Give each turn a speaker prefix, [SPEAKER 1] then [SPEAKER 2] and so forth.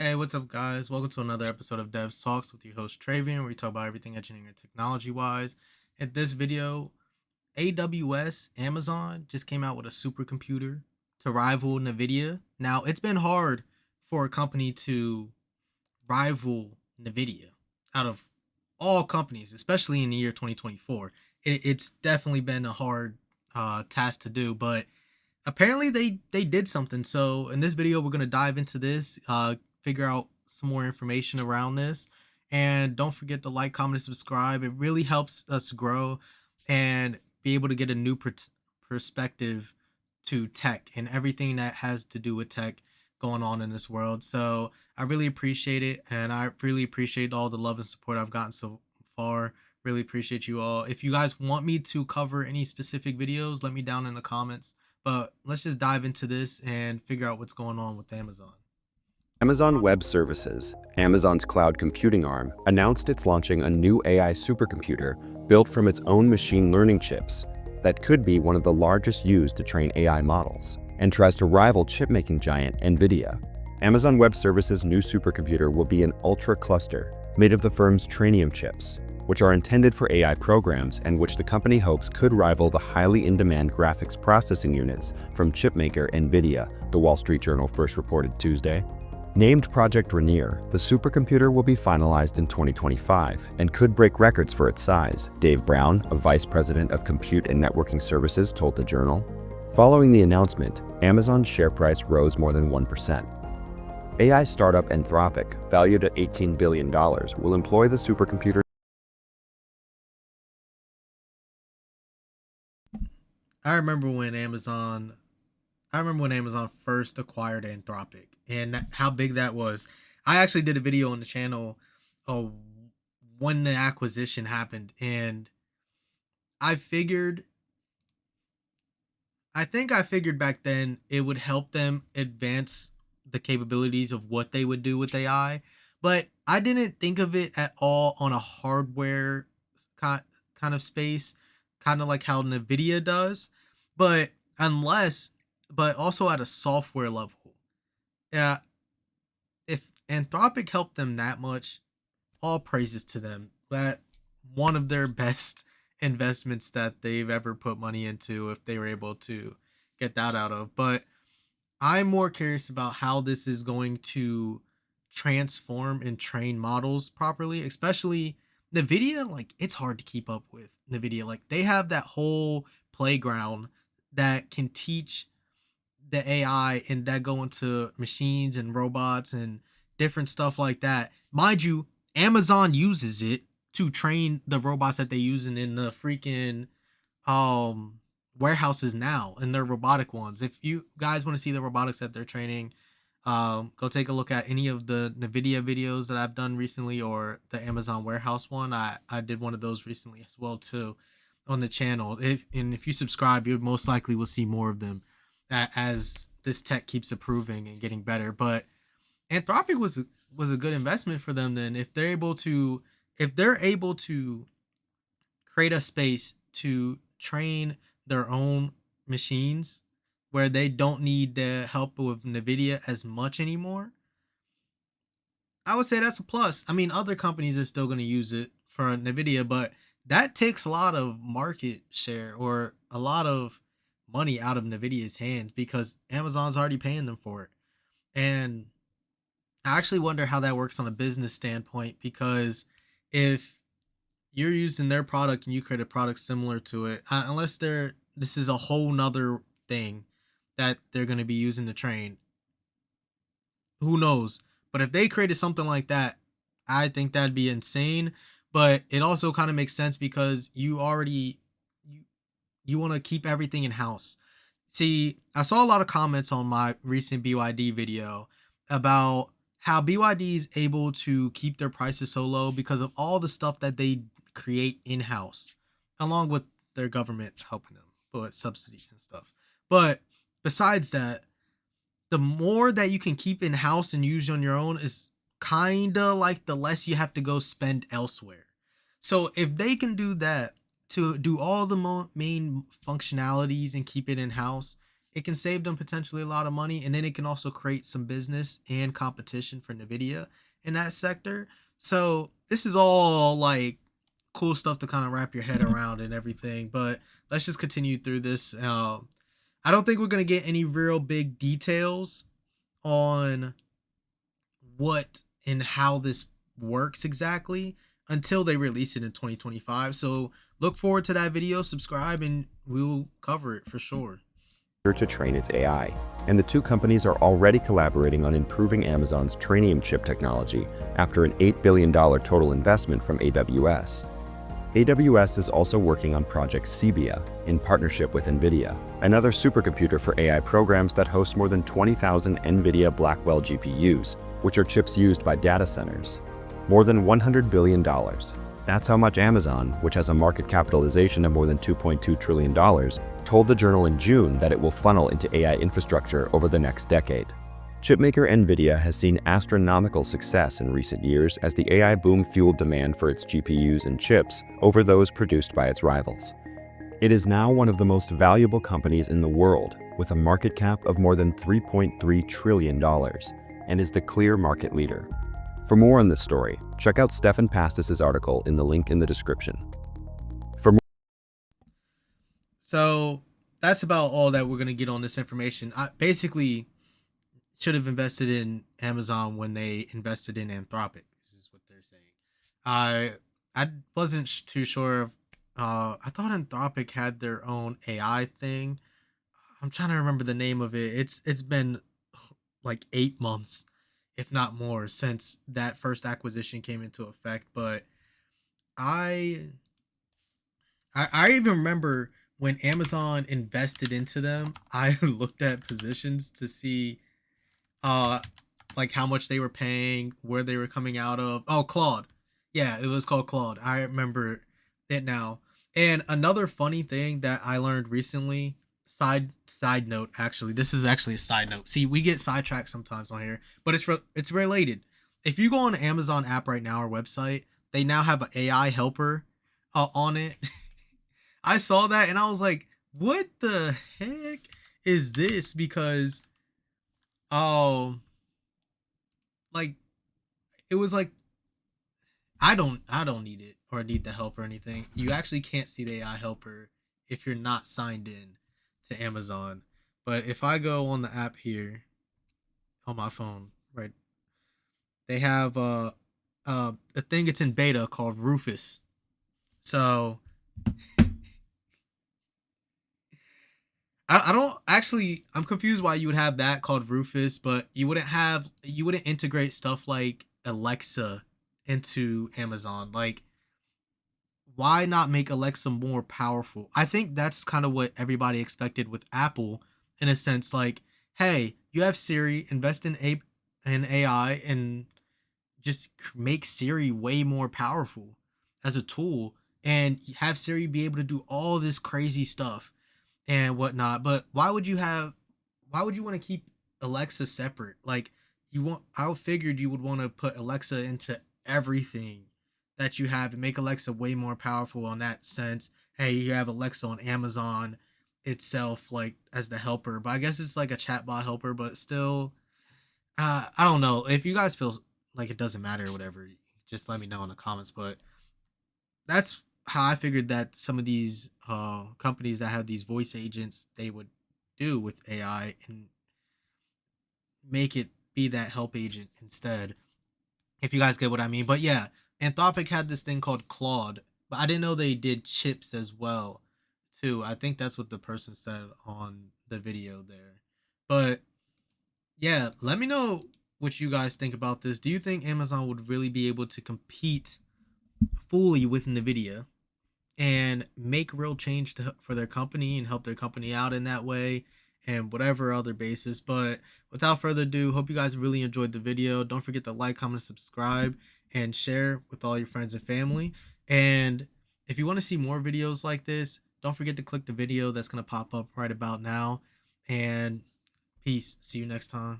[SPEAKER 1] Hey, what's up, guys? Welcome to another episode of DevTalks with your host Travian, where we talk about everything engineering and technology wise. In this video, AWS, Amazon just came out with a supercomputer to rival NVIDIA. Now, it's been hard for a company to rival NVIDIA out of all companies, especially in the year 2024. It's definitely been a hard task to do, but apparently they did something. So in this video we're going to dive into this, figure out some more information around this, and don't forget to like, comment, and subscribe. It really helps us grow and be able to get a new perspective to tech and everything that has to do with tech going on in this world. So I really appreciate it, and I really appreciate all the love and support I've gotten so far. Really appreciate you all. If you guys want me to cover any specific videos, let me down in the comments. But let's just dive into this and figure out what's going on with Amazon.
[SPEAKER 2] Amazon Web Services, Amazon's cloud computing arm, announced it's launching a new AI supercomputer built from its own machine learning chips that could be one of the largest used to train AI models, and tries to rival chip-making giant NVIDIA. Amazon Web Services' new supercomputer will be an ultra cluster made of the firm's Trainium chips, which are intended for AI programs and which the company hopes could rival the highly in-demand graphics processing units from chipmaker NVIDIA, the Wall Street Journal first reported Tuesday. Named Project Rainier, the supercomputer will be finalized in 2025 and could break records for its size, Dave Brown, a vice president of Compute and Networking Services, told the Journal. Following the announcement, Amazon's share price rose more than 1%. AI startup Anthropic, valued at $18 billion, will employ the supercomputer.
[SPEAKER 1] I remember when Amazon first acquired Anthropic and how big that was. I actually did a video on the channel of when the acquisition happened, and I figured I figured back then it would help them advance the capabilities of what they would do with AI, but I didn't think of it at all on a hardware kind of space, kind of like how NVIDIA does, but unless, but also at a software level. Yeah, if Anthropic helped them that much, all praises to them. That one of their best investments that they've ever put money into, if they were able to get that out of. But I'm more curious about how this is going to transform and train models properly, especially NVIDIA. Like, it's hard to keep up with NVIDIA. Like, they have that whole playground that can teach the AI and that go into machines and robots and different stuff like that. Mind you, Amazon uses it to train the robots that they using in the freaking um warehouses now, and their robotic ones. If you guys want to see the robotics that they're training, go take a look at any of the NVIDIA videos that I've done recently, or the Amazon warehouse one. I did one of those recently as well too on the channel. If you subscribe, you most likely will see more of them as this tech keeps improving and getting better. But Anthropic was a good investment for them then, if they're able to create a space to train their own machines where they don't need the help with NVIDIA as much anymore. I would say that's a plus. I mean, other companies are still going to use it for NVIDIA, but that takes a lot of market share or a lot of money out of NVIDIA's hands because Amazon's already paying them for it. And I actually wonder how that works on a business standpoint, because if you're using their product and you create a product similar to it, unless this is a whole nother thing that they're going to be using to train, who knows? But if they created something like that, I think that'd be insane. But it also kind of makes sense because you you want to keep everything in house. See, I saw a lot of comments on my recent BYD video about how BYD is able to keep their prices so low because of all the stuff that they create in house, along with their government helping them with subsidies and stuff. But besides that, the more that you can keep in house and use on your own is kind of like the less you have to go spend elsewhere. So if they can do that to do all the main functionalities and keep it in house, it can save them potentially a lot of money, and then it can also create some business and competition for NVIDIA in that sector. So this is all like cool stuff to kind of wrap your head around and everything. But let's just continue through this. I don't think we're gonna get any real big details on what and how this works exactly until they release it in 2025. So look forward to that video, subscribe, and we'll cover it for sure.
[SPEAKER 2] To train its AI, and the two companies are already collaborating on improving Amazon's Trainium chip technology after an $8 billion total investment from AWS. AWS is also working on Project Cebia in partnership with NVIDIA, another supercomputer for AI programs that hosts more than 20,000 NVIDIA Blackwell GPUs, which are chips used by data centers. More than $100 billion. That's how much Amazon, which has a market capitalization of more than $2.2 trillion, told the Journal in June that it will funnel into AI infrastructure over the next decade. Chipmaker NVIDIA has seen astronomical success in recent years as the AI boom fueled demand for its GPUs and chips over those produced by its rivals. It is now one of the most valuable companies in the world, with a market cap of more than $3.3 trillion, and is the clear market leader. For more on this story, check out Stefan Pastis' article in the link in the description.
[SPEAKER 1] So that's about all that we're gonna get on this information. I basically should have invested in Amazon when they invested in Anthropic. This is what they're saying. I wasn't too sure of. I thought Anthropic had their own AI thing. I'm trying to remember the name of it. It's been like 8 months, if not more, since that first acquisition came into effect. But I I even remember when Amazon invested into them. I looked at positions to see uh like how much they were paying, where they were coming out of. Oh, Claude. Yeah, it was called Claude. I remember it now. And another funny thing that I learned recently, side note actually. This is actually a side note. See, we get sidetracked sometimes on here, but it's related. If you go on the Amazon app right now or website, they now have an AI helper on it. I saw that and I was like, "What the heck is this?" Because oh, like it was like I don't need it or need the help or anything. You actually can't see the AI helper if you're not signed in to Amazon. But if I go on the app here on my phone, right, they have a thing it's in beta called Rufus. So I don't actually I'm confused why you would have that called Rufus, but you wouldn't integrate stuff like Alexa into Amazon. Like why not make Alexa more powerful? I think that's kind of what everybody expected with Apple in a sense like, hey, you have Siri, invest in AI and just make Siri way more powerful as a tool and have Siri be able to do all this crazy stuff and whatnot. But why would you want to keep Alexa separate? Like I figured you would want to put Alexa into everything that you have and make Alexa way more powerful on that sense. Hey, you have Alexa on Amazon itself, like as the helper, but I guess it's like a chatbot helper, but still, I don't know. If you guys feel like it doesn't matter or whatever, just let me know in the comments. But that's how I figured that some of these companies that have these voice agents they would do with AI and make it be that help agent instead. If you guys get what I mean. But yeah, Anthropic had this thing called Claude, but I didn't know they did chips as well too. I think that's what the person said on the video there. But yeah, let me know what you guys think about this. Do you think Amazon would really be able to compete fully with Nvidia and make real change for their company and help their company out in that way and whatever other basis? But without further ado, hope you guys really enjoyed the video. Don't forget to like, comment, subscribe, and share with all your friends and family. And if you want to see more videos like this, don't forget to click the video that's going to pop up right about now. And peace. See you next time.